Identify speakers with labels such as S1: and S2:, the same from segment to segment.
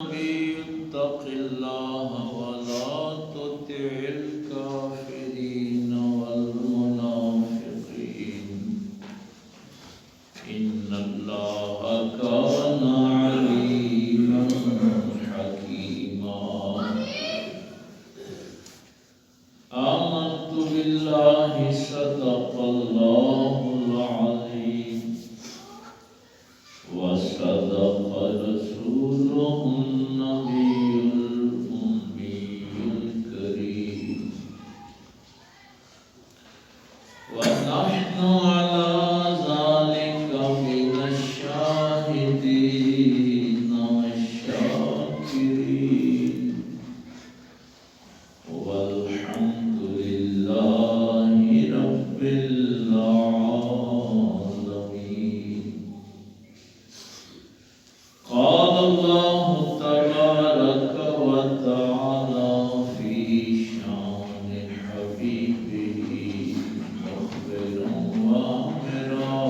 S1: اتق الله ولا تطع الكافرين والمنافقين إن الله كان عليما حكيما آمنت بالله صدق الله العظيم وصدق رسوله النبي الأمي الكريم ونحن على ذلك من الشاهدين والشاكرين والحمد لله رب العالمين. قال الله تبارك وتعالى في شان حبيبه مخبرا وامرا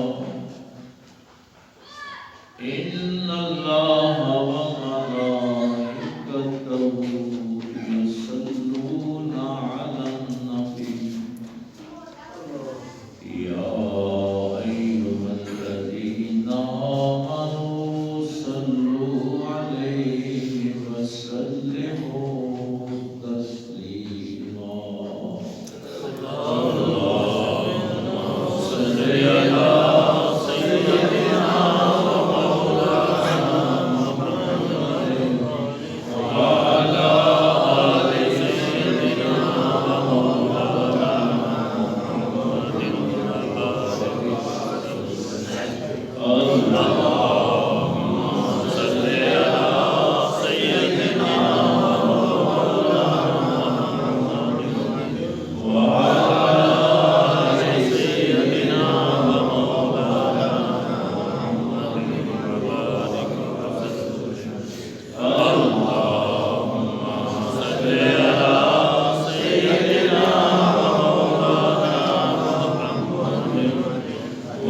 S1: إن الله وملائكته يصلون على النبي يا أيها الذين آمنوا صلوا عليه وسلموا تسليما. اللهم صل على سيدنا ومولانا محمد وعلى آل سيدنا ومولانا محمد اللهم صل على سيدنا وعلى آل سيدنا ومولانا اللهم صل على سيدنا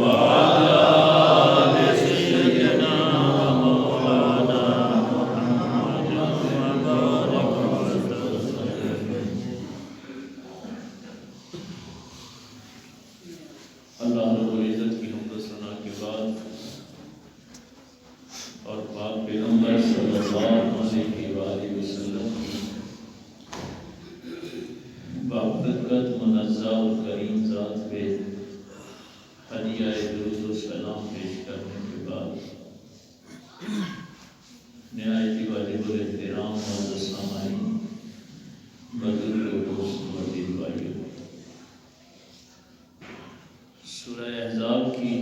S1: وعلى آل سيدنا مولانا اللہ رب العزت کی حمد و ثنا کے بعد اور پاک پیغمبر صلی اللہ علیہ وآلہ وسلم کی بابرکت منزہ و کریم ذات پہ ہدیہ درود و سلام پیش کرنے کے بعد نہایت ہی واجب الاحترام معزز سامعین، بزرگ دوست و دین بھائیو، سورہ احزاب کی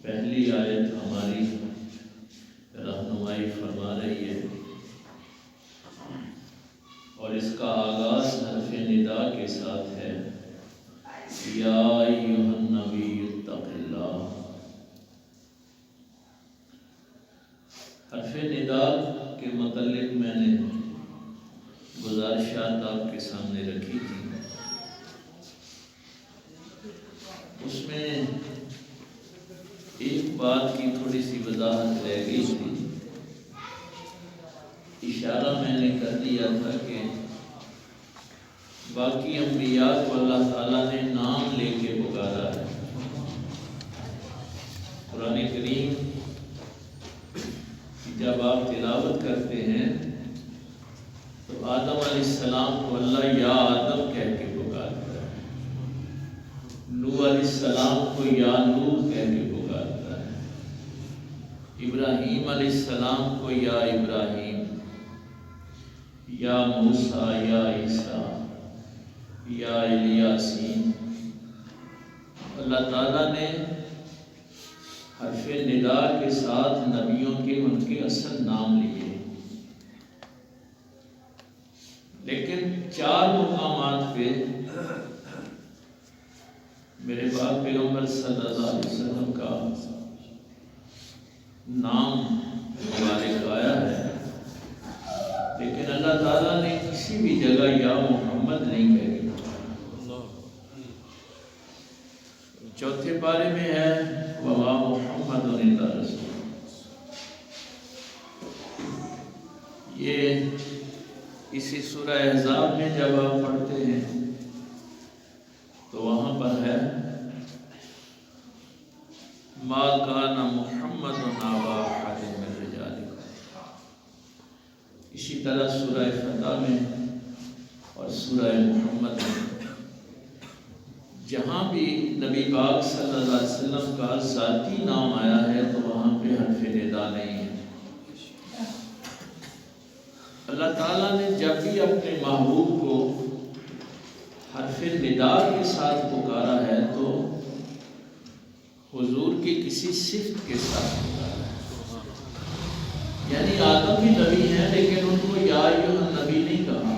S1: پہلی آیت ہماری رہنمائی فرما رہی ہے اور اس کا آغاز حرف ندا کے ساتھ ہے، یا ایھا النبی اتق اللہ۔ حرف ندا کے متعلق میں نے گزارشات آپ کے سامنے رکھی تھی، اس میں ایک بات کی تھوڑی سی وضاحت رہ گئی تھی، اشارہ میں نے کر دیا تھا کہ باقی انبیاء کو اللہ تعالیٰ نے نام لے کے پکارا ہے۔ قرآن کریم کی جب آپ تلاوت کرتے ہیں تو آدم علیہ السلام کو اللہ یا آدم کہہ کے پکارتا ہے، نوح علیہ السلام کو یا نوح کہہ کے پکارتا ہے، ابراہیم علیہ السلام کو یا ابراہیم، یا موسیٰ، یا عیسیٰ، یا الیاسین۔ اللہ تعالیٰ نے حرف ندا کے ساتھ نبیوں کے ان کے اصل نام لیے، لیکن 4 مقامات پہ میرے پاک پیغمبر صلی اللہ علیہ وسلم کا نام مبارک آیا ہے، لیکن اللہ تعالیٰ نے کسی بھی جگہ یا محمد نہیں کہہ دیا۔ چوتھے پارے میں ہے وما محمد الا رسول، یہ اسی سورہ احزاب میں جب آپ پڑھتے ہیں تو وہاں پر ہے ما کان محمد ابا احد من رجالکم، اسی طرح سورہ فتح میں اور سورہ محمد میں جہاں بھی نبی پاک صلی اللہ علیہ وسلم کا ذاتی نام آیا ہے تو وہاں پہ حرف ندا نہیں ہے۔ اللہ تعالیٰ نے جب بھی اپنے محبوب کو حرف ندا کے ساتھ پکارا ہے تو حضور کی کسی صفت کے ساتھ پکارا ہے، یعنی آدم بھی نبی ہیں لیکن ان کو یا ایھا النبی نہیں کہا،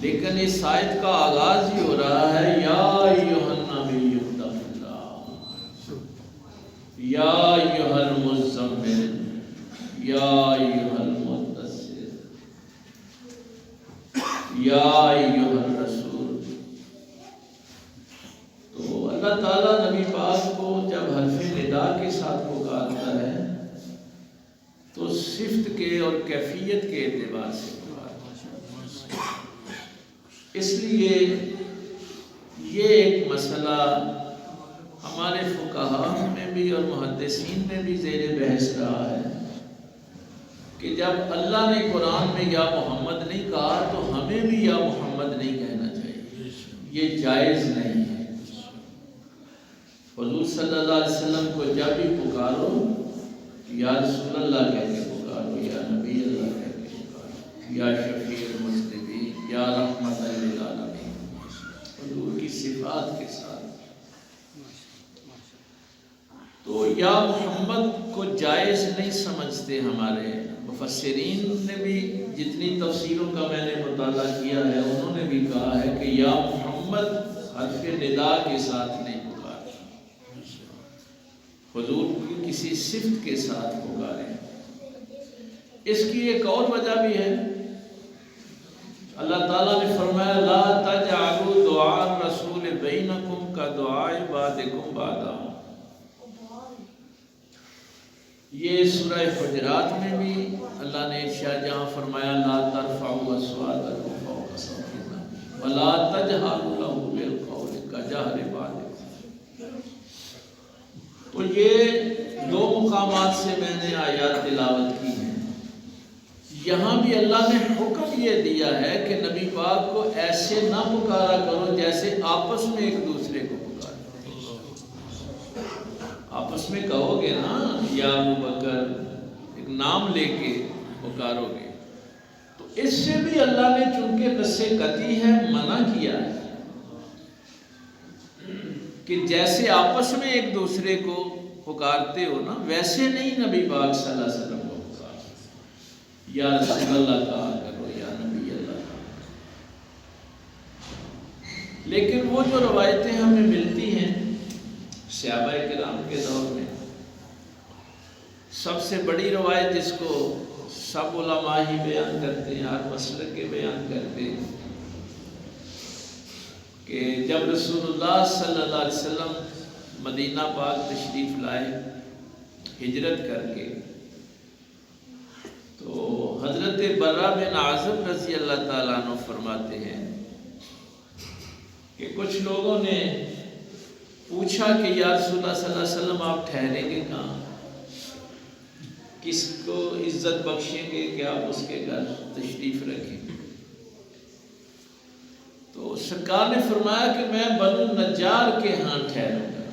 S1: لیکن اس آیت کا آغاز ہی ہو رہا ہے یا ایھا النبی اتق اللہ، یا ایھا المزمل، یا ایھا المدثر، یا ایھا الرسول۔ تو اللہ تعالیٰ نبی پاک کو جب حرف ندا کے ساتھ پکارتا ہے تو صفت کے اور کیفیت کے اعتبار سے پکارتا ہے۔ اس لیے یہ ایک مسئلہ ہمارے فقہاء میں بھی اور محدثین میں بھی زیر بحث رہا ہے کہ جب اللہ نے قرآن میں یا محمد نہیں کہا تو ہمیں بھی یا محمد نہیں کہنا چاہیے، یہ جائز نہیں ہے۔ حضور صلی اللہ علیہ وسلم کو جب بھی پکارو یا رسول اللہ کہہ کے پکارو، یا نبی اللہ کہہ کے پکارو، یا شفیع المذنبین، یا رحمت للعالمین، حضور کی صفات کے ساتھ۔ تو یا محمد کو جائز نہیں سمجھتے ہمارے مفسرین نے بھی، جتنی تفسیروں کا میں نے مطالعہ کیا ہے انہوں نے بھی کہا ہے کہ یا محمد حرف ندا کے ساتھ نہیں پکارے، حضور کی کسی صفت کے ساتھ پکارے۔ اس کی ایک اور وجہ بھی ہے، اللہ تعالیٰ نے فرمایا لا تجعلوا دعاء الرسول بینکم کدعاء بعضکم بعضا، یہ سورہ حجرات میں بھی اللہ نے ارشاد جہاں فرمایا لا ترفعوا اصواتکم فوق صوت النبی ولا تجهروا له بالقول كجهر بعضکم۔ تو یہ دو مقامات سے میں نے آیات تلاوت کی ہیں، یہاں بھی اللہ نے حکم یہ دیا ہے کہ نبی پاک کو ایسے نہ پکارا کرو جیسے آپس میں ایک دوسرے کو پکارو۔ آپس میں کہو گے نا یا ابو بکر، ایک نام لے کے پکارو گے، تو اس سے بھی اللہ نے چونکہ نص قطعی ہے منع کیا ہے کہ جیسے آپس میں ایک دوسرے کو پکارتے ہو نا ویسے نہیں نبی پاک صلی اللہ علیہ وسلم کو پکارو، یا رسول اللہ کہا کرو، یا نبی اللہ کہا کرو۔ لیکن وہ جو روایتیں ہمیں ملتی ہیں صحابہ کرام کے دور میں، سب سے بڑی روایت جس کو سب علماء ہی بیان کرتے ہیں، ہر مسلک کے بیان کرتے ہیں، کہ جب رسول اللہ صلی اللہ علیہ وسلم مدینہ پاک تشریف لائے ہجرت کر کے، تو حضرت برہ بن عازب رضی اللہ تعالیٰ عنہ فرماتے ہیں کہ کچھ لوگوں نے پوچھا کہ یا رسول اللہ صلی اللہ علیہ وسلم آپ ٹھہریں گے کہاں، کس کو عزت بخشیں گے کہ آپ اس کے گھر تشریف رکھیں؟ تو سرکار نے فرمایا کہ میں بنو نجار کے ہاں ٹھہروں گا۔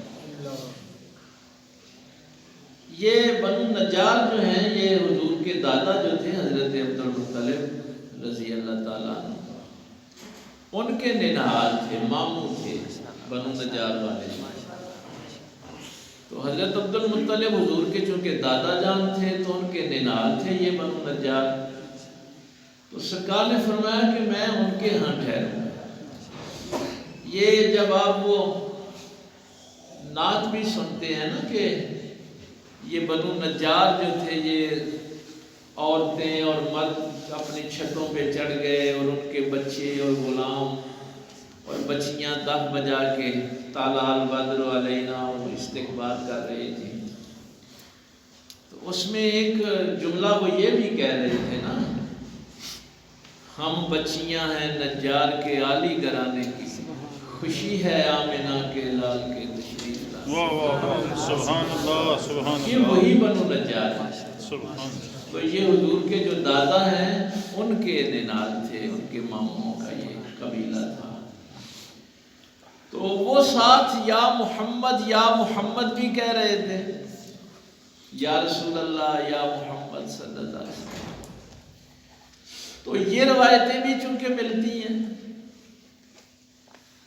S1: یہ بنو نجار جو ہیں یہ حضور کے دادا جو تھے حضرت عبد المطلب رضی اللہ تعالیٰ عنہ، ان کے ننہال تھے، ماموں تھے بنو نجار والے۔ تو حضرت عبد المطلب حضور کے چونکہ دادا جان تھے تو ان کے ننہال تھے یہ بنو نجار۔ تو سرکار نے فرمایا کہ میں ان کے ہاں ٹھہروں گا۔ یہ جب آپ وہ نعت بھی سنتے ہیں نا کہ یہ بنو نجار جو تھے یہ عورتیں اور مرد اپنی چھتوں پہ چڑھ گئے اور ان کے بچے اور غلام اور بچیاں دف بجا کے طلع البدر علینا استقبال کر رہی تھی، تو اس میں ایک جملہ وہ یہ بھی کہہ رہے تھے نا، ہم بچیاں ہیں نجار کے عالی گھرانے کی، خوشی ہے آمنہ کے لال کے تشریف لانے۔
S2: سبحان اللہ سبحان اللہ،
S1: یہ وہی بنو نجار ہے۔ تو یہ حضور کے جو دادا ہیں ان کے ننال تھے، ان کے ماموں کا یہ قبیلہ تھا۔ تو وہ ساتھ یا محمد بھی کہہ رہے تھے، یا رسول اللہ یا محمد صلی اللہ علیہ وسلم۔ تو یہ روایتیں بھی چونکہ ملتی ہیں،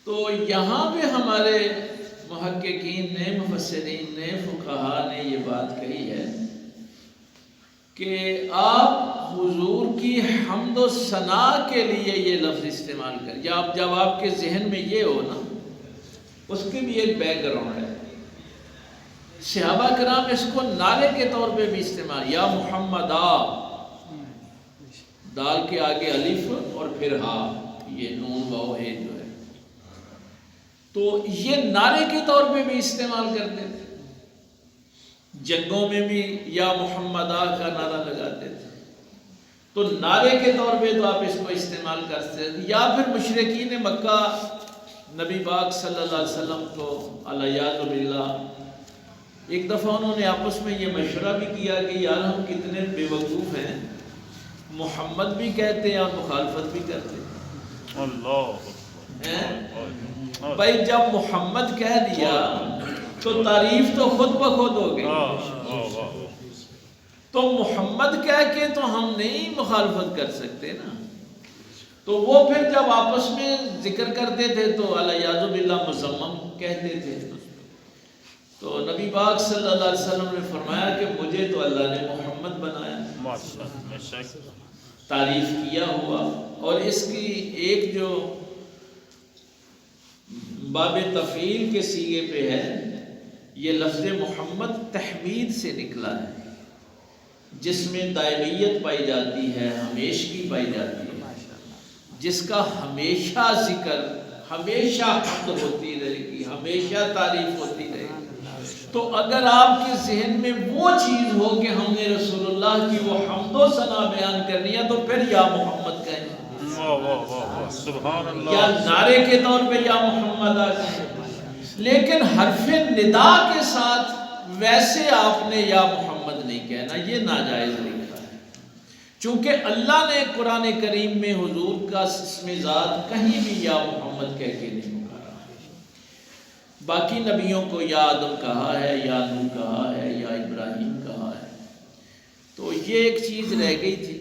S1: تو یہاں پہ ہمارے محققین نے، مفسرین نے، فقہاء نے یہ بات کہی ہے کہ آپ حضور کی حمد و ثنا کے لیے یہ لفظ استعمال کریں، یا جب آپ کے ذہن میں یہ ہو نا، اس کے بھی ایک بیک گراؤنڈ ہے۔ صحابہ کرام اس کو نعرے کے طور پہ بھی استعمال، یا محمد دال کے آگے الف اور پھر ہا، یہ نون واو ہے جو ہے، تو یہ نعرے کے طور پہ بھی استعمال کرتے تھے۔ جنگوں میں بھی یا محمد کا نعرہ لگاتے تھے، تو نعرے کے طور پہ تو آپ اس کو استعمال کرتے تھے۔ یا پھر مشرکین مکہ نبی پاک صلی اللہ علیہ وسلم کو الیاذ باللہ، ایک دفعہ انہوں نے آپس میں یہ مشورہ بھی کیا کہ یار ہم کتنے بے وقوف ہیں، محمد بھی کہتے ہیں اور مخالفت بھی کرتے ہیں۔
S2: اللہ
S1: بھائی جب محمد کہہ دیا تو تعریف تو خود بخود ہو گئی، تو محمد کہہ کے تو ہم نہیں مخالفت کر سکتے نا۔ تو وہ پھر جب آپس میں ذکر کرتے تھے تو الیاذ باللہ مذمم کہتے تھے۔ تو نبی پاک صلی اللہ علیہ وسلم نے فرمایا کہ مجھے تو اللہ نے محمد بنایا، تعریف کیا ہوا۔ اور اس کی ایک جو باب تفعیل کے سیغے پہ ہے، یہ لفظ محمد تحمید سے نکلا ہے، جس میں دائمیت پائی جاتی ہے، ہمیشگی پائی جاتی ہے، جس کا ہمیشہ ذکر، ہمیشہ حمد ہوتی رہے گی، ہمیشہ تعریف ہوتی رہے گی۔ تو اگر آپ کے ذہن میں وہ چیز ہو کہ ہم نے رسول اللہ کی وہ حمد و ثنا بیان کرنی ہے، تو پھر یا محمد کہیں، یا نعرے کے طور پہ یا محمد کہیں، لیکن حرف ندا کے ساتھ ویسے آپ نے یا محمد نہیں کہنا، یہ ناجائز لکھا ہے۔ چونکہ اللہ نے قرآن کریم میں حضور کا اسم ذات کہیں بھی یا محمد کہہ کے نہیں پکارا۔ باقی نبیوں کو یا آدم کہا ہے، یا نوح کہا ہے، یا ابراہیم کہا ہے۔ تو یہ ایک چیز رہ گئی تھی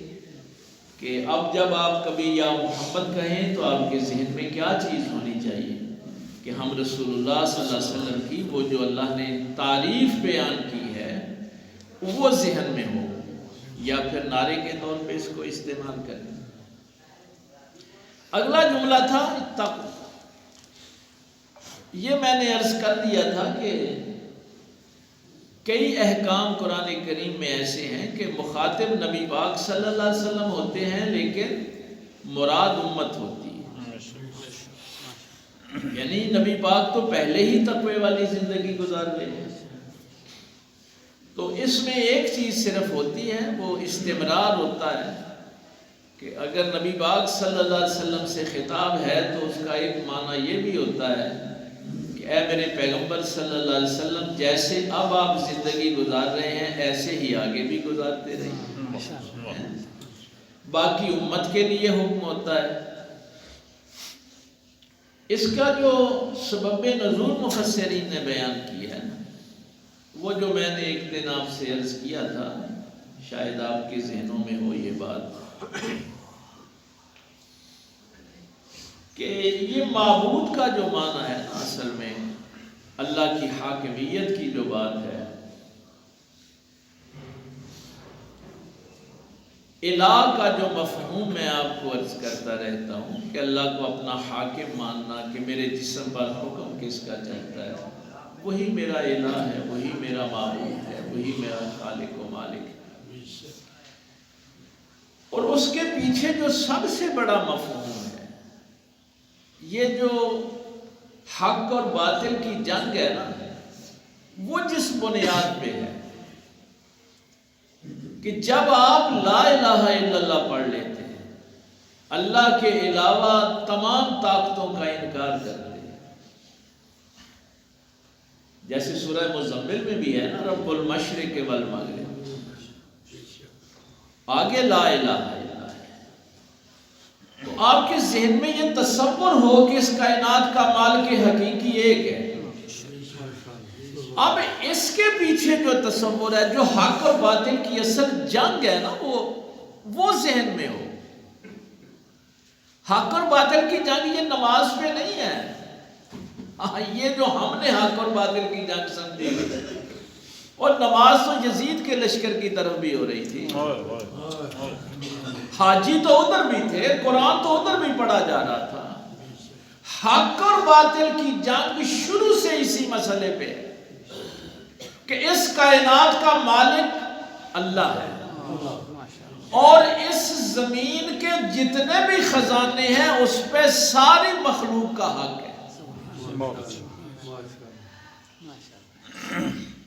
S1: کہ اب جب آپ کبھی یا محمد کہیں تو آپ کے ذہن میں کیا چیز ہونی چاہیے کہ ہم رسول اللہ صلی اللہ علیہ وسلم کی وہ جو اللہ نے تعریف بیان کی ہے وہ ذہن میں ہو، یا پھر نعرے کے طور پہ اس کو استعمال کریں۔ اگلا جملہ تھا اتقوا۔ یہ میں نے عرض کر دیا تھا کہ کئی احکام قرآن کریم میں ایسے ہیں کہ مخاطب نبی پاک صلی اللہ علیہ وسلم ہوتے ہیں، لیکن مراد امت ہوتی ہے۔ یعنی نبی پاک تو پہلے ہی تقوی والی زندگی گزار رہے ہیں، تو اس میں ایک چیز صرف ہوتی ہے، وہ استمرار ہوتا ہے کہ اگر نبی پاک صلی اللہ علیہ وسلم سے خطاب ہے تو اس کا ایک معنی یہ بھی ہوتا ہے کہ اے میرے پیغمبر صلی اللہ علیہ وسلم، جیسے اب آپ زندگی گزار رہے ہیں ایسے ہی آگے بھی گزارتے رہیے۔ باقی امت کے لیے حکم ہوتا ہے۔ اس کا جو سبب نزول مفسرین نے بیان کیا ہے، وہ جو میں نے ایک دن آپ سے عرض کیا تھا، شاید آپ کے ذہنوں میں ہو یہ بات، کہ یہ معبود کا جو معنی ہے نا، اصل میں اللہ کی حاکمیت کی جو بات ہے، الہ کا جو مفہوم میں آپ کو عرض کرتا رہتا ہوں کہ اللہ کو اپنا حاکم ماننا، کہ میرے جسم پر حکم کس کا چلتا ہے، وہی میرا الہ ہے، وہی میرا معبود ہے، وہی میرا خالق و مالک ہے۔ اور اس کے پیچھے جو سب سے بڑا مفہوم ہے، یہ جو حق اور باطل کی جنگ ہے نا، وہ جس بنیاد پہ ہے کہ جب آپ لا الہ الا اللہ پڑھ لیتے ہیں اللہ کے علاوہ تمام طاقتوں کا انکار کرتے ہیں، جیسے سورہ مزمل میں بھی ہے نا رب المشرق والمغرب، آگے لا الہ الا ہے، تو آپ کے ذہن میں یہ تصور ہو کہ اس کائنات کا مالک حقیقی ایک ہے۔ اب اس کے پیچھے جو تصور ہے، جو حق اور باطل کی اصل جنگ ہے نا، وہ ذہن میں ہو۔ حق اور باطل کی جنگ یہ نماز پہ نہیں ہے، یہ جو ہم نے حق اور باطل کی جنگ سمجھی، اور نماز تو یزید کے لشکر کی طرف بھی ہو رہی تھی، حاجی تو ادھر بھی تھے، قرآن تو ادھر بھی پڑھا جا رہا تھا۔ حق اور باطل کی جنگ شروع سے اسی مسئلے پہ ہے کہ اس کائنات کا مالک اللہ ہے، اور اس زمین کے جتنے بھی خزانے ہیں اس پہ ساری مخلوق کا حق ہے۔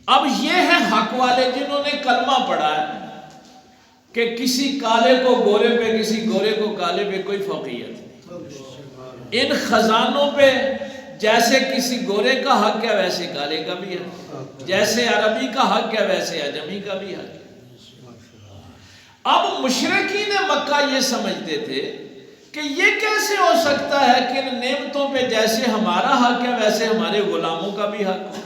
S1: اب یہ ہے حق والے جنہوں نے کلمہ پڑھا ہے کہ کسی کالے کو گورے پہ، کسی گورے کو کالے پہ کوئی فوقیت نہیں، ان خزانوں پہ جیسے کسی گورے کا حق ہے ویسے کالے کا بھی ہے، جیسے عربی کا حق ہے ویسے عجمی کا بھی حق ہے۔ اب مشرکین مکہ یہ سمجھتے تھے کہ یہ کیسے ہو سکتا ہے کہ ان نعمتوں پہ جیسے ہمارا حق ہے ویسے ہمارے غلاموں کا بھی حق ہے،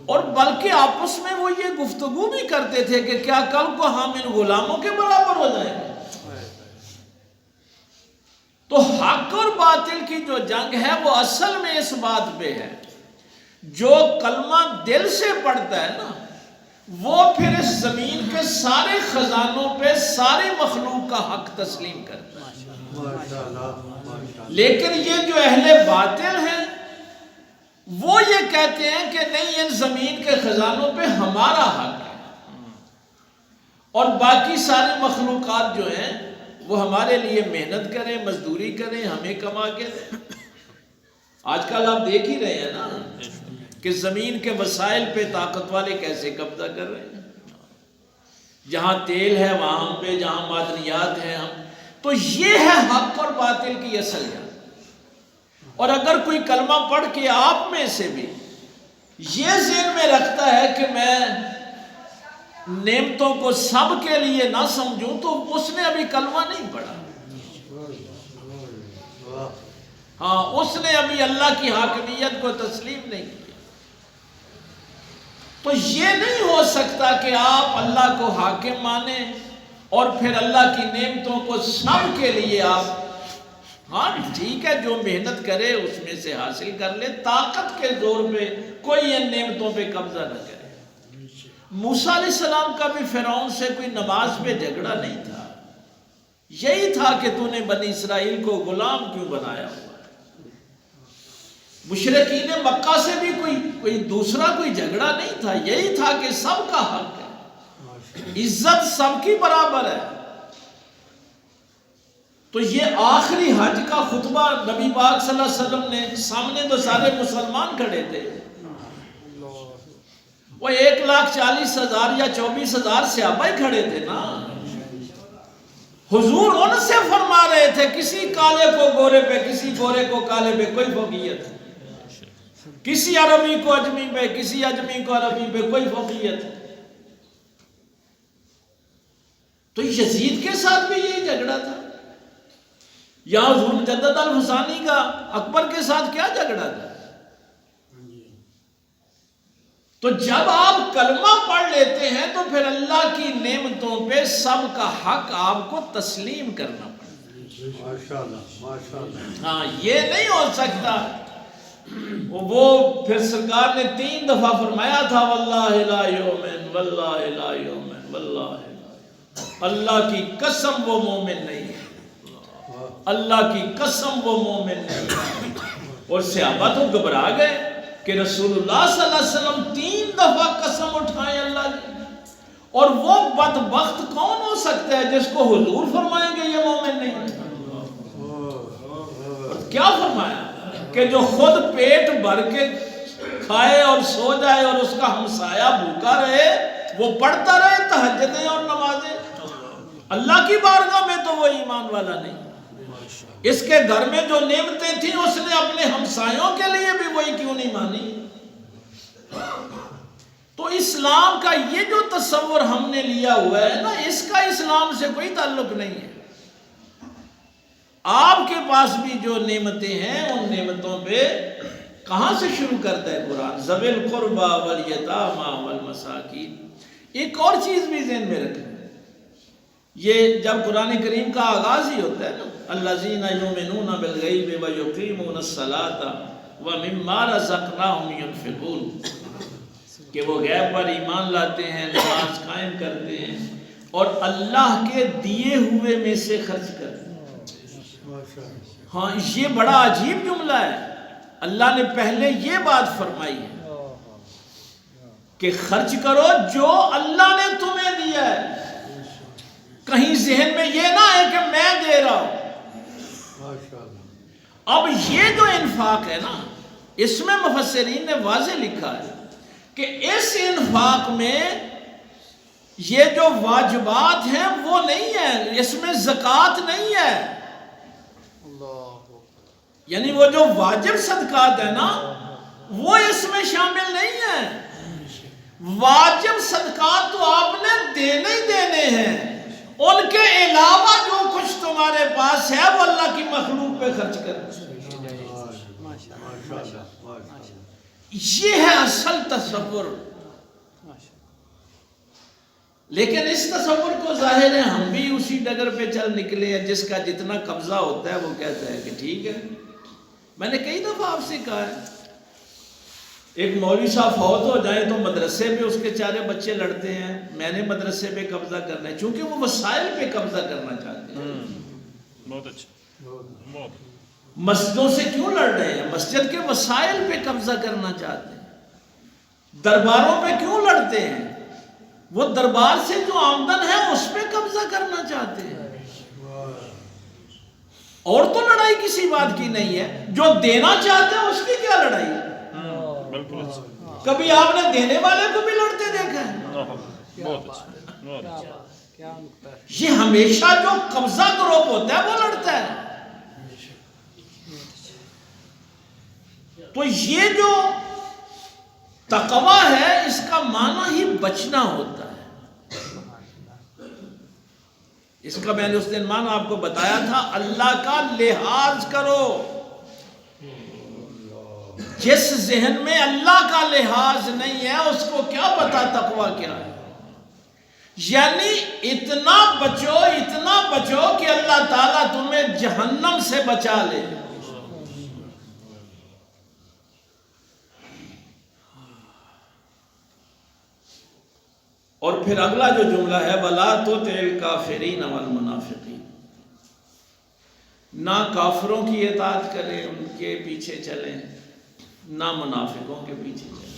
S1: اور بلکہ آپس میں وہ یہ گفتگو بھی کرتے تھے کہ کیا کل کو ہم ان غلاموں کے برابر ہو جائیں گے۔ تو حق اور باطل کی جو جنگ ہے وہ اصل میں اس بات پہ ہے، جو کلمہ دل سے پڑھتا ہے نا وہ پھر اس زمین کے سارے خزانوں پہ ساری مخلوق کا حق تسلیم کرتا ہے۔ لیکن یہ جو اہل باطل ہیں وہ یہ کہتے ہیں کہ نہیں، ان زمین کے خزانوں پہ ہمارا حق ہے، اور باقی ساری مخلوقات جو ہیں وہ ہمارے لیے محنت کریں، مزدوری کریں، ہمیں کما کے دیں۔ آج کل آپ دیکھ ہی رہے ہیں نا کہ زمین کے وسائل پہ طاقت والے کیسے قبضہ کر رہے ہیں، جہاں تیل ہے وہاں ہم پہ، جہاں معدنیات ہیں ہم۔ تو یہ ہے حق اور باطل کی اصل جنگ۔ اور اگر کوئی کلمہ پڑھ کے آپ میں سے بھی یہ ذہن میں رکھتا ہے کہ میں نعمتوں کو سب کے لیے نہ سمجھوں تو اس نے ابھی کلمہ نہیں پڑھا، ہاں اس نے ابھی اللہ کی حاکمیت کو تسلیم نہیں کیا۔ تو یہ نہیں ہو سکتا کہ آپ اللہ کو حاکم مانیں اور پھر اللہ کی نعمتوں کو سب کے لیے آپ، ہاں ٹھیک ہے جو محنت کرے اس میں سے حاصل کر لے، طاقت کے زور پہ کوئی ان نعمتوں پہ قبضہ نہ کرے۔ موسیٰ علیہ السلام کا بھی فرعون سے کوئی نماز پہ جھگڑا نہیں تھا، یہی تھا کہ تو نے بنی اسرائیل کو غلام کیوں بنایا ہوا ہے۔ مشرکین مکہ سے بھی کوئی دوسرا کوئی جھگڑا نہیں تھا، یہی تھا کہ سب کا حق ہے، عزت سب کی برابر ہے۔ تو یہ آخری حج کا خطبہ نبی پاک صلی اللہ علیہ وسلم نے، سامنے تو سارے مسلمان کھڑے تھے، وہ 1,40,000 یا 24,000 صحابہ ہی کھڑے تھے نا۔ حضور ان سے فرما رہے تھے کسی کالے کو گورے پہ، کسی گورے کو کالے پہ کوئی فوقیت، کسی عربی کو اجمی پہ، کسی اجمی کو عربی پہ کوئی فوقیت۔ تو یزید کے ساتھ بھی یہی جھگڑا تھا، یا حضور مجدد الحسانی کا اکبر کے ساتھ کیا جھگڑا تھا۔ تو جب آپ کلمہ پڑھ لیتے ہیں تو پھر اللہ کی نعمتوں پہ سب کا حق آپ کو تسلیم کرنا پڑتا ہے۔ ہاں یہ نہیں ہو سکتا۔ وہ پھر سرکار نے 3 دفعہ فرمایا تھا واللہ لا یؤمن، واللہ لا یؤمن، واللہ لا، اللہ کی قسم وہ مومن نہیں ہے، اللہ کی قسم وہ مومن نہیں ہے۔ اور صحابہ تو گھبرا گئے کہ رسول اللہ صلی اللہ علیہ وسلم 3 دفعہ قسم اٹھائیں اللہ کی، اور وہ بدبخت کون ہو سکتا ہے جس کو حضور فرمائیں گے یہ مومن نہیں ہے۔ کیا فرمایا کہ جو خود پیٹ بھر کے کھائے اور سو جائے اور اس کا ہمسایہ بھوکا رہے، وہ پڑھتا رہے تہجدیں اور نماز اللہ کی بارگاہ میں تو وہ ایمان والا نہیں. اس کے گھر میں جو نعمتیں تھیں اس نے اپنے ہمسایوں کے لیے بھی وہی کیوں نہیں مانی؟ تو اسلام کا یہ جو تصور ہم نے لیا ہوا ہے نا، اس کا اسلام سے کوئی تعلق نہیں ہے. آپ کے پاس بھی جو نعمتیں ہیں ان نعمتوں پہ کہاں سے شروع کرتا ہے قرآن؟ ذوی القربى والیتامى والمساکین. ایک اور چیز بھی ذہن میں رکھیں، یہ جب قرآن کریم کا آغاز ہی ہوتا ہے نا، الذین یؤمنون بالغیب ویقیمون الصلاۃ ومما رزقناہم ینفقون، کہ وہ غیب پر ایمان لاتے ہیں، نماز قائم کرتے ہیں اور اللہ کے دیے ہوئے میں سے خرچ کرتے ہیں. ہاں یہ بڑا عجیب جملہ ہے. اللہ نے پہلے یہ بات فرمائی ہے کہ خرچ کرو جو اللہ نے تمہیں دیا ہے. کہیں ذہن میں یہ نہ ہے کہ میں دے رہا ہوں. اب یہ جو انفاق ہے نا، اس میں مفسرین نے واضح لکھا ہے کہ اس انفاق میں یہ جو واجبات ہیں وہ نہیں ہے، اس میں زکوٰۃ نہیں ہے. یعنی وہ جو واجب صدقات ہے نا وہ اس میں شامل نہیں ہے. واجب صدقات تو آپ نے دینے ہی دینے ہیں، ان کے علاوہ جو کچھ تمہارے پاس ہے وہ اللہ کی مخلوق پہ خرچ کرو. یہ ہے اصل تصور. لیکن اس تصور کو ظاہر ہے ہم بھی اسی ڈگر پہ چل نکلے ہیں. جس کا جتنا قبضہ ہوتا ہے وہ کہتا ہے کہ ٹھیک ہے. میں نے کئی دفعہ آپ سے کہا ہے، ایک مولوی صاحب فوت ہو جائیں تو مدرسے پہ اس کے 4 بچے لڑتے ہیں، میں نے مدرسے پہ قبضہ کرنا ہے، چونکہ وہ وسائل پہ قبضہ کرنا چاہتے ہیں.
S2: بہت اچھا.
S1: مسجدوں سے کیوں لڑ رہے ہیں؟ مسجد کے وسائل پہ قبضہ کرنا چاہتے ہیں. درباروں پہ کیوں لڑتے ہیں؟ وہ دربار سے جو آمدن ہے اس پہ قبضہ کرنا چاہتے ہیں. اور تو لڑائی کسی بات کی نہیں ہے. جو دینا چاہتے ہیں اس کی کیا لڑائی ہے؟ کبھی آپ نے دینے والے کو بھی لڑتے دیکھا ہے؟ یہ ہمیشہ جو قبضہ گروپ ہوتا ہے وہ لڑتا ہے. تو یہ جو تقویٰ ہے اس کا معنی ہی بچنا ہوتا ہے. اس کا میں نے اس دن معنی آپ کو بتایا تھا، اللہ کا لحاظ کرو. جس ذہن میں اللہ کا لحاظ نہیں ہے اس کو کیا پتا تقویٰ کیا ہے. یعنی اتنا بچو کہ اللہ تعالیٰ تمہیں جہنم سے بچا لے. اور پھر اگلا جو جملہ ہے وَلَا تُطِعِ الْكَافِرِينَ وَالْمُنَافِقِينَ، نہ کافروں کی اطاعت کریں، ان کے پیچھے چلیں، نہ منافقوں کے پیچھے چلیں.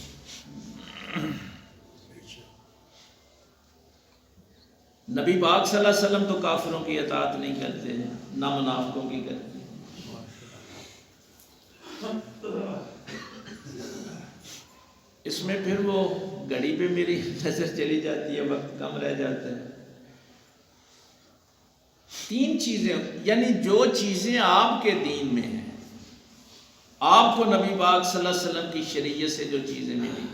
S1: نبی پاک صلی اللہ علیہ وسلم تو کافروں کی اطاعت نہیں کرتے ہیں، نہ منافقوں کی کرتے ہیں. اس میں پھر وہ گھڑی پہ میری نظر چلی جاتی ہے، وقت کم رہ جاتا ہے. 3 چیزیں، یعنی جو چیزیں آپ کے دین میں ہیں، آپ کو نبی پاک صلی اللہ علیہ وسلم کی شریعت سے جو چیزیں ملی،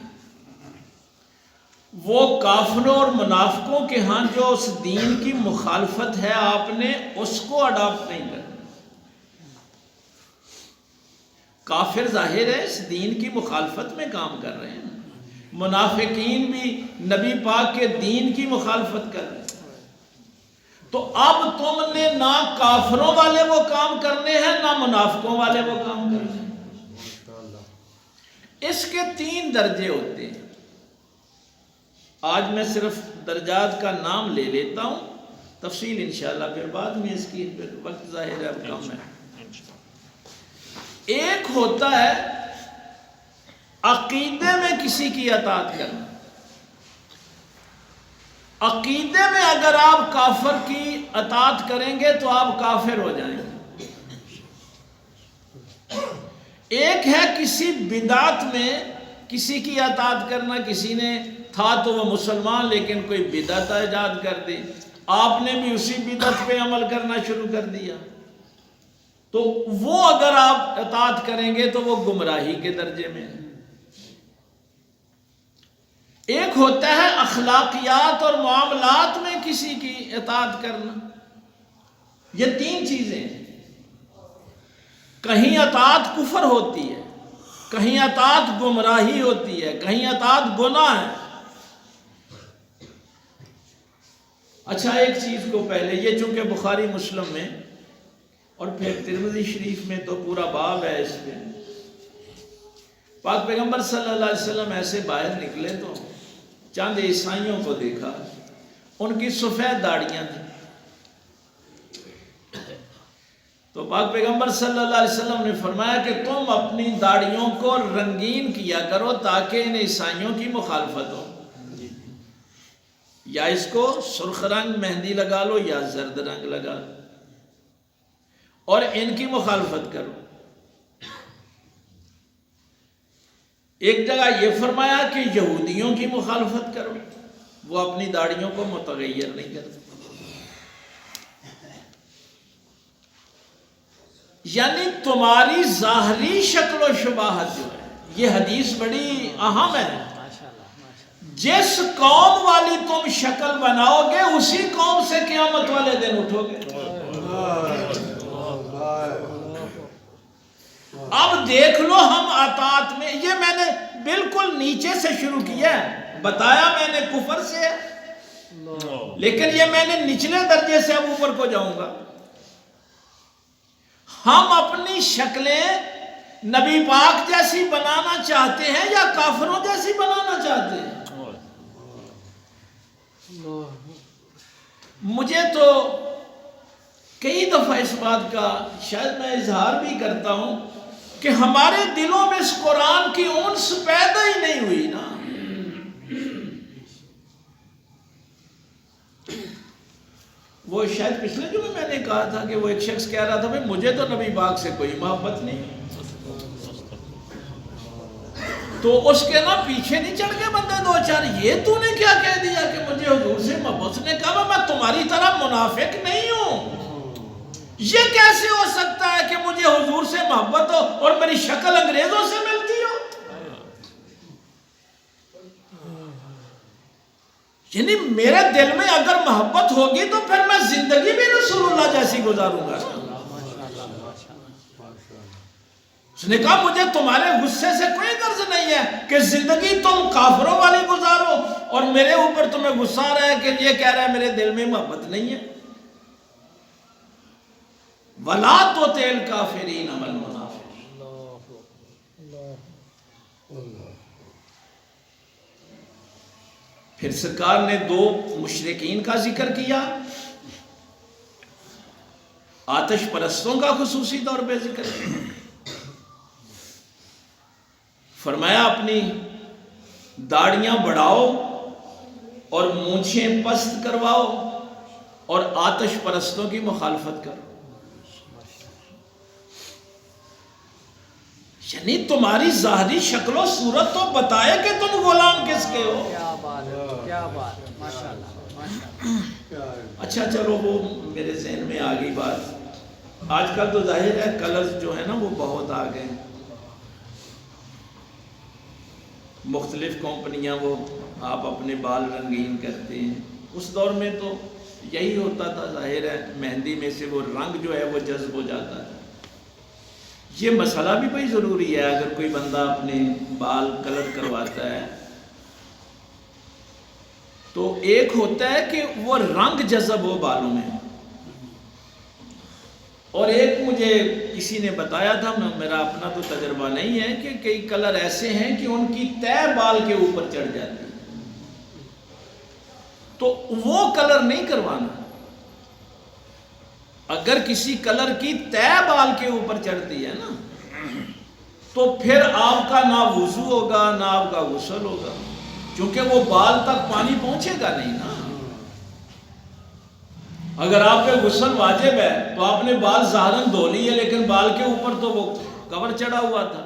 S1: وہ کافروں اور منافقوں کے ہاں جو اس دین کی مخالفت ہے آپ نے اس کو اڈاپٹ نہیں کرنا. کافر ظاہر ہے اس دین کی مخالفت میں کام کر رہے ہیں، منافقین بھی نبی پاک کے دین کی مخالفت کر رہے ہیں. تو اب تم نے نہ کافروں والے وہ کام کرنے ہیں نہ منافقوں والے وہ کام کرنے ہیں. اس کے 3 درجے ہوتے ہیں. آج میں صرف درجات کا نام لے لیتا ہوں، تفصیل انشاءاللہ پھر بعد میں اس کی، وقت ظاہر ہے اب کم ہے. ایک ہوتا ہے عقیدے میں کسی کی اطاعت کرنا. عقیدے میں اگر آپ کافر کی اطاعت کریں گے تو آپ کافر ہو جائیں گے. ایک ہے کسی بدعت میں کسی کی اطاعت کرنا، کسی نے تھا تو وہ مسلمان لیکن کوئی بدعت ایجاد کر دی، آپ نے بھی اسی بدعت پہ عمل کرنا شروع کر دیا، تو وہ اگر آپ اطاعت کریں گے تو وہ گمراہی کے درجے میں ہے۔ ایک ہوتا ہے اخلاقیات اور معاملات میں کسی کی اطاعت کرنا، یہ تین چیزیں ہیں۔ کہیں اطاعت کفر ہوتی ہے، کہیں اطاعت گمراہی ہوتی ہے، کہیں اطاعت گناہ ہے۔ اچھا، ایک چیز کو پہلے، یہ چونکہ بخاری مسلم میں اور پھر ترمذی شریف میں تو پورا باب ہے اس پہ، پاک پیغمبر صلی اللہ علیہ وسلم ایسے باہر نکلے تو چند عیسائیوں کو دیکھا، ان کی سفید داڑیاں تھیں، تو پاک پیغمبر صلی اللہ علیہ وسلم نے فرمایا کہ تم اپنی داڑیوں کو رنگین کیا کرو تاکہ ان عیسائیوں کی مخالفت ہو، یا اس کو سرخ رنگ مہندی لگا لو یا زرد رنگ لگا لو اور ان کی مخالفت کرو۔ ایک جگہ یہ فرمایا کہ یہودیوں کی مخالفت کرو، وہ اپنی داڑیوں کو متغیر نہیں کرتے۔ یعنی تمہاری ظاہری شکل و شباہت جو ہے، یہ حدیث بڑی اہم ہے، جس قوم والی تم شکل بناؤ گے اسی قوم سے قیامت والے دن اٹھو گے۔ اب دیکھ لو ہم اطاعت میں، یہ میں نے بالکل نیچے سے شروع کیا ہے، بتایا میں نے کفر سے ہے، لیکن یہ میں نے نچلے درجے سے اب اوپر کو جاؤں گا۔ ہم اپنی شکلیں نبی پاک جیسی بنانا چاہتے ہیں یا کافروں جیسی بنانا چاہتے ہیں؟ مجھے تو کئی دفعہ اس بات کا شاید میں اظہار بھی کرتا ہوں کہ ہمارے دلوں میں اس قرآن کی انس پیدا ہی نہیں ہوئی نا۔ وہ شاید پچھلے جمعے میں نے کہا تھا کہ وہ ایک شخص کہہ رہا تھا بھائی مجھے تو نبی پاک سے کوئی محبت نہیں، تو اس کے نا پیچھے نہیں چڑھ کے بندے دو چار، یہ تو نے کیا کہہ دیا کہ مجھے حضور سے محبت؟ اس نے کہا میں تمہاری طرح منافق نہیں ہوں، یہ کیسے ہو سکتا ہے کہ مجھے حضور سے محبت ہو اور میری شکل انگریزوں سے ملتی ہو؟ یعنی میرے دل میں اگر محبت ہوگی تو پھر میں زندگی بھی رسول اللہ جیسی گزاروں گا۔ اس نے کہا مجھے تمہارے غصے سے کوئی غرض نہیں ہے کہ زندگی تم کافروں والی گزارو اور میرے اوپر تمہیں غصہ آ رہا ہے کہ یہ کہہ رہا ہے میرے دل میں محبت نہیں ہے۔ وَلَا تُطِعِ الْكَافِرِينَ وَالْمُنَافِقِينَ۔ پھر سرکار نے دو مشرکین کا ذکر کیا، آتش پرستوں کا خصوصی طور پہ ذکر کیا، فرمایا اپنی داڑیاں بڑھاؤ اور مونچھیں پست کرواؤ اور آتش پرستوں کی مخالفت کرو۔ یعنی تمہاری ظاہری شکل و صورت تو بتائے کہ تم غلام کس کے ہو۔ کیا بات ہے، کیا بات ہے، ماشاءاللہ۔ اچھا چلو وہ میرے ذہن میں آ گئی بات، آج کل تو ظاہر ہے کلرز جو ہے نا وہ بہت آ گئے، مختلف کمپنیاں وہ آپ اپنے بال رنگین کرتے ہیں۔ اس دور میں تو یہی ہوتا تھا، ظاہر ہے مہندی میں سے وہ رنگ جو ہے وہ جذب ہو جاتا ہے۔ یہ مسئلہ بھی بڑی ضروری ہے، اگر کوئی بندہ اپنے بال کلر کرواتا ہے تو ایک ہوتا ہے کہ وہ رنگ جذب ہو بالوں میں، اور ایک مجھے کسی نے بتایا تھا، میرا اپنا تو تجربہ نہیں ہے، کہ کئی کلر ایسے ہیں کہ ان کی تہ بال کے اوپر چڑھ جاتی ہے، تو وہ کلر نہیں کروانا۔ اگر کسی کلر کی تہ بال کے اوپر چڑھتی ہے نا تو پھر آپ کا نہ وضو ہوگا نہ آپ کا غسل ہوگا، کیونکہ وہ بال تک پانی پہنچے گا نہیں نا۔ اگر آپ پہ غسل واجب ہے تو آپ نے بال ظاہراً دھو لیے، لیکن بال کے اوپر تو وہ کور چڑھا ہوا تھا۔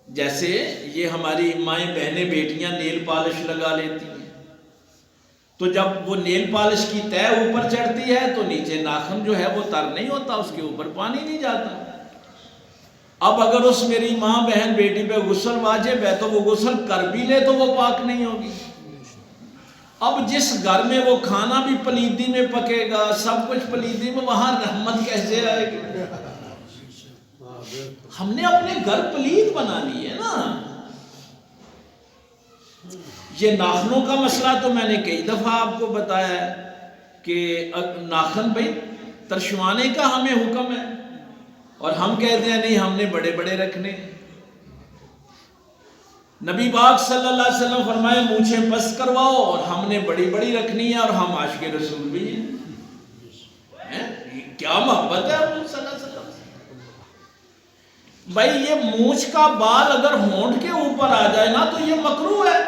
S1: جیسے یہ ہماری مائیں بہنیں بیٹیاں نیل پالش لگا لیتی ہیں، تو جب وہ نیل پالش کی تہ اوپر چڑھتی ہے تو نیچے ناخن جو ہے وہ تر نہیں ہوتا، اس کے اوپر پانی نہیں جاتا۔ اب اگر اس میری ماں بہن بیٹی پہ غسل واجب ہے تو وہ غسل کر بھی لے تو وہ پاک نہیں ہوگی۔ اب جس گھر میں وہ کھانا بھی پلیدی میں پکے گا، سب کچھ پلیدی میں، وہاں رحمت کیسے آئے گی؟ ہم نے اپنے گھر پلید بنا لی ہے نا۔ یہ ناخنوں کا مسئلہ تو میں نے کئی دفعہ آپ کو بتایا ہے کہ ناخن بھائی ترشوانے کا ہمیں حکم ہے، اور ہم کہتے ہیں نہیں ہم نے بڑے بڑے رکھنے۔ نبی پاک صلی اللہ علیہ وسلم فرمائے مونچھیں پس کرواؤ، اور ہم نے بڑی بڑی رکھنی ہے، اور ہم عاشق رسول بھی ہیں۔ کیا محبت ہے حضور صلی اللہ علیہ وسلم۔ بھائی یہ مونچھ کا بال اگر ہونٹ کے اوپر آ جائے نا تو یہ مکروہ ہے۔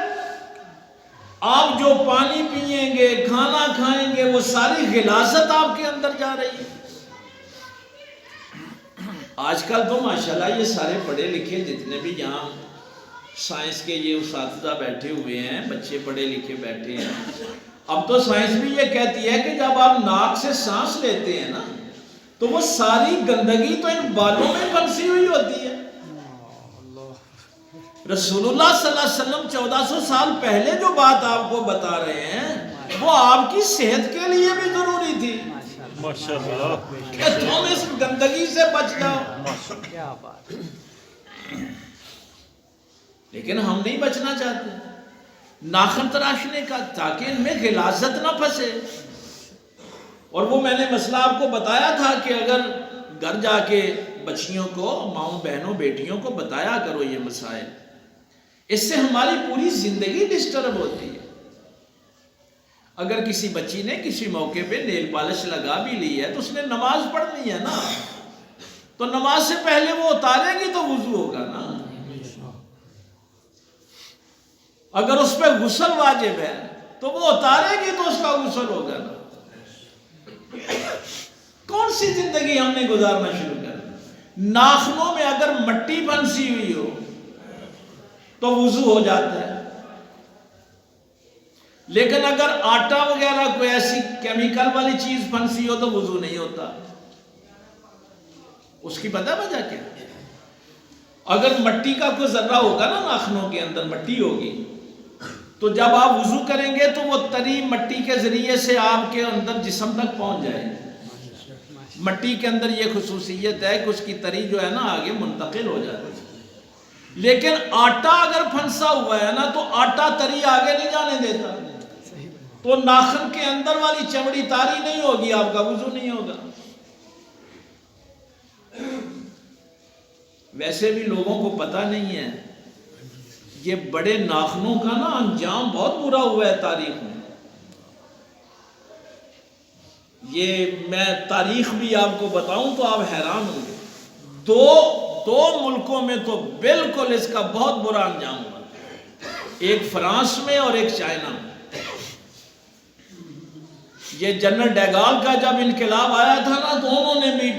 S1: آپ جو پانی پئیں گے، کھانا کھائیں گے، وہ ساری غلاظت آپ کے اندر جا رہی ہے۔ آج کل تو ماشاءاللہ یہ سارے پڑھے لکھے جتنے بھی یہاں سائنس کے یہ اساتذہ بیٹھے ہوئے ہیں، بچے پڑھے لکھے بیٹھے ہیں، اب تو سائنس بھی یہ کہتی ہے کہ جب آپ ناک سے سانس لیتے ہیں نا تو وہ ساری گندگی تو ان بالوں میں پھنسی ہوئی ہوتی ہے۔ رسول اللہ صلی اللہ علیہ وسلم 1400 سال پہلے جو بات آپ کو بتا رہے ہیں وہ آپ کی صحت کے لیے بھی ضروری تھی
S2: ماشاءاللہ
S1: کہ تم اس گندگی سے بچ جاؤ۔
S3: کیا بات،
S1: لیکن ہم نہیں بچنا چاہتے ناخن تراشنے کا، تاکہ ان میں غلاظت نہ پھنسے۔ اور وہ میں نے مسئلہ آپ کو بتایا تھا کہ اگر گھر جا کے بچیوں کو، ماؤں بہنوں بیٹیوں کو بتایا کرو یہ مسائل، اس سے ہماری پوری زندگی ڈسٹرب ہوتی ہے۔ اگر کسی بچی نے کسی موقع پہ نیل پالش لگا بھی لی ہے تو اس نے نماز پڑھنی ہے نا، تو نماز سے پہلے وہ اتارے گی تو وضو ہوگا نا۔ اگر اس پہ غسل واجب ہے تو وہ اتارے گی تو اس کا غسل ہوگا نا۔ کون سی زندگی ہم نے گزارنا شروع کر دی؟ ناخنوں میں اگر مٹی پھنسی ہوئی ہو تو وضو ہو جاتا ہے، لیکن اگر آٹا وغیرہ کوئی ایسی کیمیکل والی چیز پھنسی ہو تو وضو نہیں ہوتا۔ اس کی پتہ وجہ کیا؟ اگر مٹی کا کوئی ذرہ ہوگا نا ناخنوں کے اندر مٹی ہوگی تو جب آپ وضو کریں گے تو وہ تری مٹی کے ذریعے سے آپ کے اندر جسم تک پہنچ جائے گی۔ مٹی کے اندر یہ خصوصیت ہے کہ اس کی تری جو ہے نا آگے منتقل ہو جاتی ہے، لیکن آٹا اگر پھنسا ہوا ہے نا تو آٹا تری آگے نہیں جانے دیتا، تو ناخن کے اندر والی چمڑی تاری نہیں ہوگی، آپ کا وضو نہیں ہوگا۔ ویسے بھی لوگوں کو پتہ نہیں ہے یہ بڑے ناخنوں کا نا انجام بہت برا ہوا ہے تاریخ میں۔ یہ میں تاریخ بھی آپ کو بتاؤں تو آپ حیران ہوں گے۔ دو ملکوں میں تو بالکل اس کا بہت برا انجام ہوا، ایک فرانس میں اور ایک چائنا میں۔ یہ جنرل ڈیگال کا جب انقلاب آیا تھا نا تو انہوں نے بھی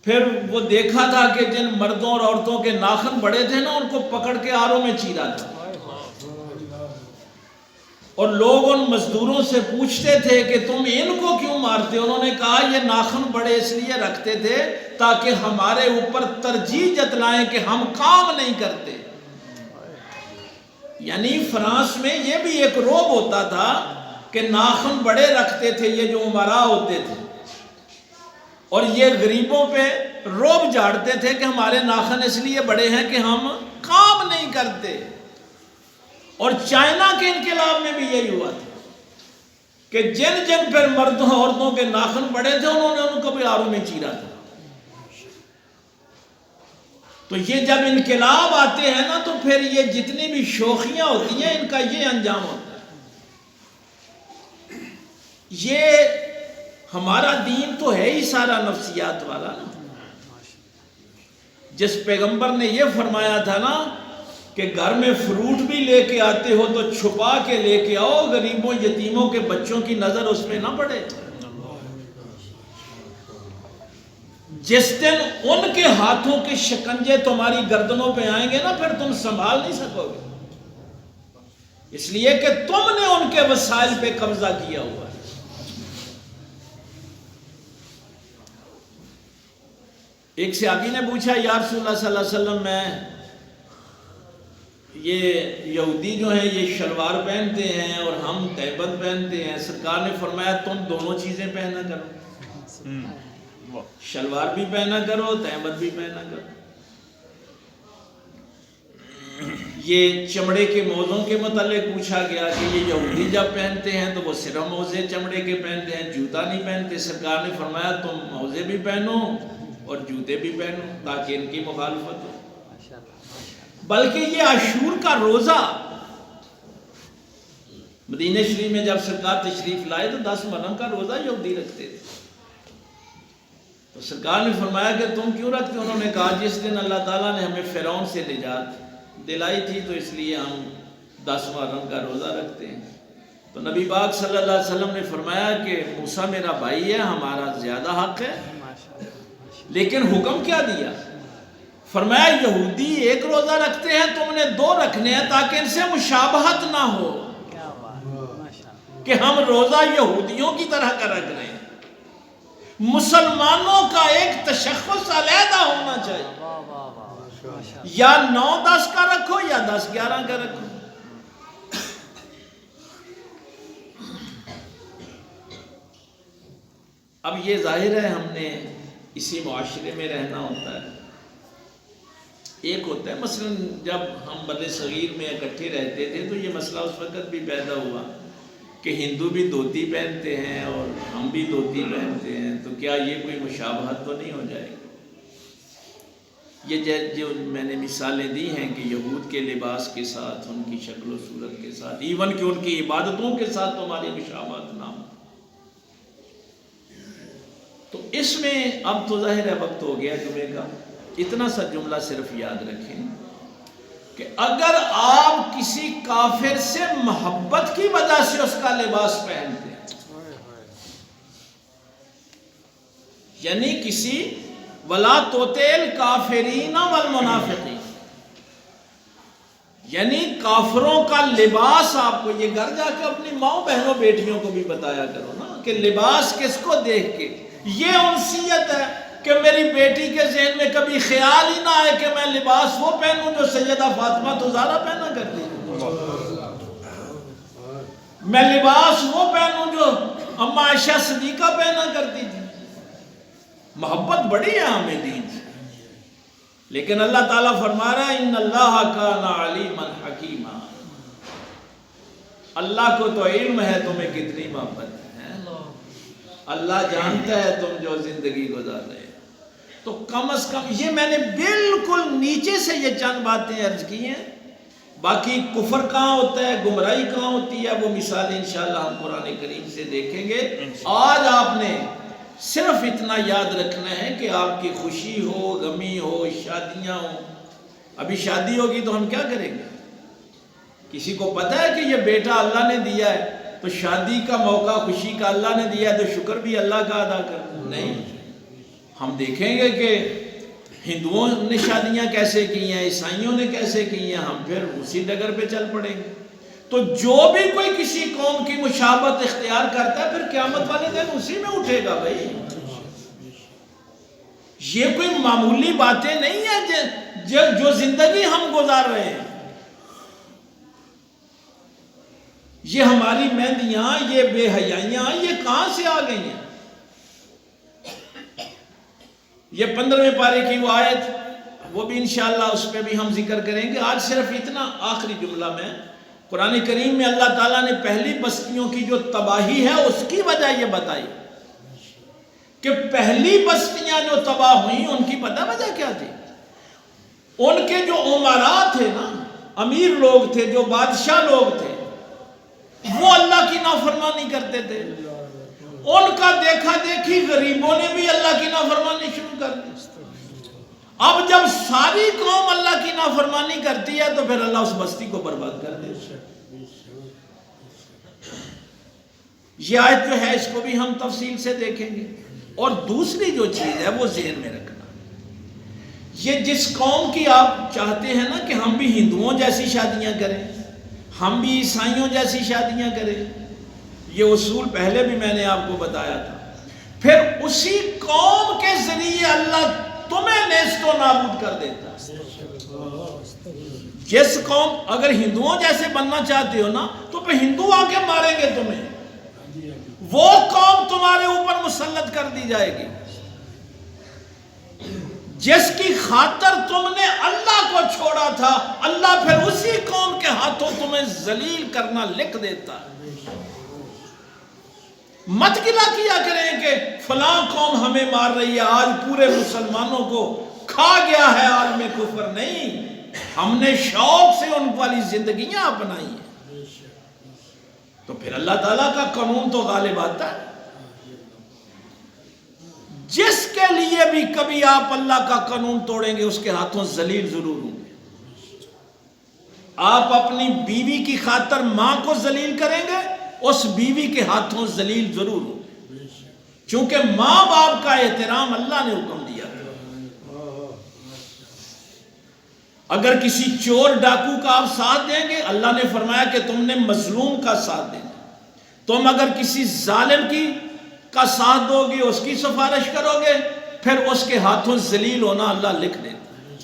S1: پھر وہ دیکھا تھا کہ جن مردوں اور عورتوں کے ناخن بڑے تھے نا ان کو پکڑ کے آروں میں چیرا تھا، اور لوگ ان مزدوروں سے پوچھتے تھے کہ تم ان کو کیوں مارتے؟ انہوں نے کہا یہ ناخن بڑے اس لیے رکھتے تھے تاکہ ہمارے اوپر ترجیح جتلائیں کہ ہم کام نہیں کرتے۔ یعنی فرانس میں یہ بھی ایک روب ہوتا تھا کہ ناخن بڑے رکھتے تھے یہ جو امراء ہوتے تھے، اور یہ غریبوں پہ روب جھاڑتے تھے کہ ہمارے ناخن اس لیے بڑے ہیں کہ ہم کام نہیں کرتے۔ اور چائنا کے انقلاب میں بھی یہی ہوا تھا کہ جن پھر مردوں عورتوں کے ناخن بڑے تھے انہوں نے ان کو بھی آروں میں چیرا تھا۔ تو یہ جب انقلاب آتے ہیں نا تو پھر یہ جتنی بھی شوخیاں ہوتی ہیں ان کا یہ انجام ہوتا ہے۔ یہ ہمارا دین تو ہے ہی سارا نفسیات والا نا۔ جس پیغمبر نے یہ فرمایا تھا نا کہ گھر میں فروٹ بھی لے کے آتے ہو تو چھپا کے لے کے آؤ، غریبوں یتیموں کے بچوں کی نظر اس میں نہ پڑے۔ جس دن ان کے ہاتھوں کے شکنجے تمہاری گردنوں پہ آئیں گے نا پھر تم سنبھال نہیں سکو گے۔ اس لیے کہ تم نے ان کے وسائل پہ قبضہ کیا ہوا ہے۔ ایک صحابی نے پوچھا یا رسول اللہ صلی اللہ علیہ وسلم، میں یہ یہودی جو ہیں یہ شلوار پہنتے ہیں اور ہم تہبند پہنتے ہیں، سرکار نے فرمایا تم دونوں چیزیں پہنا کرو، شلوار بھی پہنا کرو، تہبند بھی پہنا کرو۔ یہ چمڑے کے موزوں کے متعلق پوچھا گیا کہ یہ یہودی جب پہنتے ہیں تو وہ صرف موزے چمڑے کے پہنتے ہیں، جوتا نہیں پہنتے۔ سرکار نے فرمایا تم موزے بھی پہنو اور جوتے بھی پہنو تاکہ ان کی مخالفت ہو۔ بلکہ یہ عاشور کا روزہ مدینہ شریف میں جب سرکار تشریف لائے تو 10 محرم کا روزہ یہودی رکھتے تھے، تو سرکار نے فرمایا کہ تم کیوں رکھتے؟ انہوں نے کہا جس دن اللہ تعالیٰ نے ہمیں فرعون سے نجات دلائی تھی تو اس لیے ہم 10 محرم کا روزہ رکھتے ہیں۔ تو نبی پاک صلی اللہ علیہ وسلم نے فرمایا کہ موسیٰ میرا بھائی ہے، ہمارا زیادہ حق ہے، لیکن حکم کیا دیا؟ فرمایا یہودی ایک روزہ رکھتے ہیں، تم نے 2 رکھنے ہیں تاکہ ان سے مشابہت نہ ہو کہ ہم روزہ یہودیوں کی طرح کا رکھ رہے ہیں۔ مسلمانوں کا ایک تشخص علیحدہ ہونا چاہیے، یا 9-10 کا رکھو یا 10-11 کا رکھو۔ اب یہ ظاہر ہے ہم نے اسی معاشرے میں رہنا ہوتا ہے۔ ایک ہوتا ہے مثلا جب ہم بر صغیر میں اکٹھے رہتے تھے تو یہ مسئلہ اس وقت بھی پیدا ہوا کہ ہندو بھی دھوتی پہنتے ہیں اور ہم بھی دھوتی پہنتے ہیں، تو کیا یہ کوئی مشابہت تو نہیں ہو جائے گی؟ یہ جو میں نے مثالیں دی ہیں کہ یہود کے لباس کے ساتھ، ان کی شکل و صورت کے ساتھ، ایون کہ ان کی عبادتوں کے ساتھ تو ہماری مشابہت نہ ہو۔ تو اس میں اب تو ظاہر ہے وقت ہو گیا جمعے کا، اتنا سا جملہ صرف یاد رکھیں کہ اگر آپ کسی کافر سے محبت کی وجہ سے اس کا لباس پہنتے ہیں، یعنی کسی وَلَا تُطِعِ الْكَافِرِينَ وَالْمُنَافِقِينَ، یعنی کافروں کا لباس آپ کو، یہ گھر جا کے اپنی ماؤں بہنوں بیٹیوں کو بھی بتایا کرو نا کہ لباس کس کو دیکھ کے، یہ انسیت ہے کہ میری بیٹی کے ذہن میں کبھی خیال ہی نہ آئے کہ میں لباس وہ پہنوں جو سیدہ فاطمہ زہرا پہنا کرتی تھی، میں لباس وہ پہنوں جو اما عائشہ صدیقہ پہنا کرتی تھی۔ محبت بڑی ہے ہمیں دین سے، لیکن اللہ تعالیٰ فرما رہا ہے ان اللہ کان علیما حکیما، اللہ کو تو علم ہے تمہیں کتنی محبت ہے، اللہ جانتا ہے تم جو زندگی گزار رہے ہیں۔ تو کم از کم یہ میں نے بالکل نیچے سے یہ چند باتیں عرض کی ہیں، باقی کفر کہاں ہوتا ہے، گمراہی کہاں ہوتی ہے، وہ مثالیں انشاءاللہ ہم قرآن کریم سے دیکھیں گے۔ آج آپ نے صرف اتنا یاد رکھنا ہے کہ آپ کی خوشی ہو، غمی ہو، شادیاں ہوں، ابھی شادی ہوگی تو ہم کیا کریں گے؟ کسی کو پتہ ہے کہ یہ بیٹا اللہ نے دیا ہے تو شادی کا موقع خوشی کا اللہ نے دیا ہے تو شکر بھی اللہ کا ادا کرنا؟ نہیں، ہم دیکھیں گے کہ ہندوؤں نے شادیاں کیسے کی ہیں، عیسائیوں نے کیسے کی ہیں، ہم پھر اسی ڈگر پہ چل پڑیں گے۔ تو جو بھی کوئی کسی قوم کی مشابہت اختیار کرتا ہے پھر قیامت والے دن اسی میں اٹھے گا۔ بھائی یہ کوئی معمولی باتیں نہیں ہیں جو زندگی ہم گزار رہے ہیں۔ یہ ہماری مہندیاں، یہ بے حیائیاں، یہ کہاں سے آ گئی ہیں؟ یہ 15ویں پارے کی وہ آیت، وہ بھی انشاءاللہ اس پہ بھی ہم ذکر کریں گے۔ آج صرف اتنا آخری جملہ میں، قرآن کریم میں اللہ تعالیٰ نے پہلی بستیوں کی جو تباہی ہے اس کی وجہ یہ بتائی کہ پہلی بستیاں جو تباہ ہوئیں ان کی پتہ وجہ کیا تھی؟ ان کے جو امراء تھے نا، امیر لوگ تھے، جو بادشاہ لوگ تھے، وہ اللہ کی نافرمانی کرتے تھے۔ ان کا دیکھا دیکھی غریبوں نے بھی اللہ کی نافرمانی شروع کر دی۔ اب جب ساری قوم اللہ کی نافرمانی کرتی ہے تو پھر اللہ اس بستی کو برباد کر دیتا ہے۔ یہ آیت جو ہے اس کو بھی ہم تفصیل سے دیکھیں گے۔ اور دوسری جو چیز ہے وہ ذہن میں رکھنا، یہ جس قوم کی آپ چاہتے ہیں نا کہ ہم بھی ہندوؤں جیسی شادیاں کریں،
S3: ہم بھی عیسائیوں جیسی شادیاں کریں، یہ اصول پہلے بھی میں نے آپ کو بتایا تھا۔ پھر اسی قوم کے ذریعے اللہ تمہیں نیست و نابود کر دیتا ہے۔ جس قوم، اگر ہندوؤں جیسے بننا چاہتے ہو نا تو پھر ہندو آ کے ماریں گے تمہیں، وہ قوم تمہارے اوپر مسلط کر دی جائے گی جس کی خاطر تم نے اللہ کو چھوڑا تھا، اللہ پھر اسی قوم کے ہاتھوں تمہیں ذلیل کرنا لکھ دیتا ہے۔ مت گلا کیا کریں کہ فلاں قوم ہمیں مار رہی ہے، آج پورے مسلمانوں کو کھا گیا ہے عالم کفر۔ نہیں، ہم نے شوق سے ان والی زندگیاں اپنائی ہیں، تو پھر اللہ تعالیٰ کا قانون تو غالب آتا ہے۔ جس کے لیے بھی کبھی آپ اللہ کا قانون توڑیں گے اس کے ہاتھوں ذلیل ضرور ہوں گے۔ آپ اپنی بیوی کی خاطر ماں کو ذلیل کریں گے، اس بیوی کے ہاتھوں ذلیل ضرور ہوں گے، چونکہ ماں باپ کا احترام اللہ نے حکم دیا تھا۔ اگر کسی چور ڈاکو کا آپ ساتھ دیں گے، اللہ نے فرمایا کہ تم نے مظلوم کا ساتھ دینا۔ تم اگر کسی ظالم کا ساتھ دو گے، اس کی سفارش کرو گے، پھر اس کے ہاتھوں ذلیل ہونا اللہ لکھ دیتا ہے۔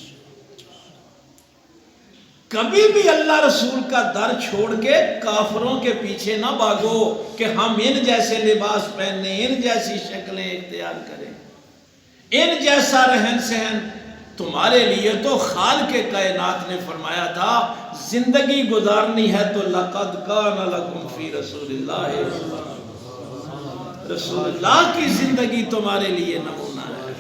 S3: کبھی بھی اللہ رسول کا در چھوڑ کے کافروں کے پیچھے نہ بھاگو کہ ہم ان جیسے لباس پہنیں، ان جیسی شکلیں اختیار کریں، ان جیسا رہن سہن۔ تمہارے لیے تو خالق کائنات نے فرمایا تھا زندگی گزارنی ہے تو لقد کان لکم فی رسول اللہ، رسول اللہ کی زندگی تمہارے لیے نمونہ ہے۔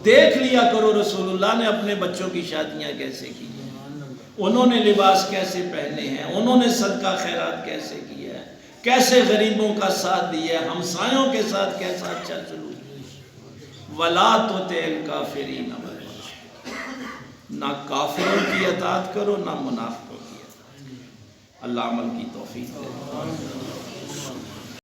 S3: دیکھ لیا کرو رسول اللہ نے اپنے بچوں کی شادیاں کیسے کی ہیں، انہوں نے لباس کیسے پہنے ہیں، انہوں نے صدقہ خیرات کیسے کیا ہے، کیسے غریبوں کا ساتھ دیا ہے، ہمسایوں کے ساتھ کیسا اچھا سلوک۔ وَلَا تُطِعِ الْكَافِرِينَ وَالْفَاسِقِينَ، نہ کافروں کی اطاعت کرو نہ منافقوں کی اطاعت کرو۔ اللہ عمل کی توفیق دے۔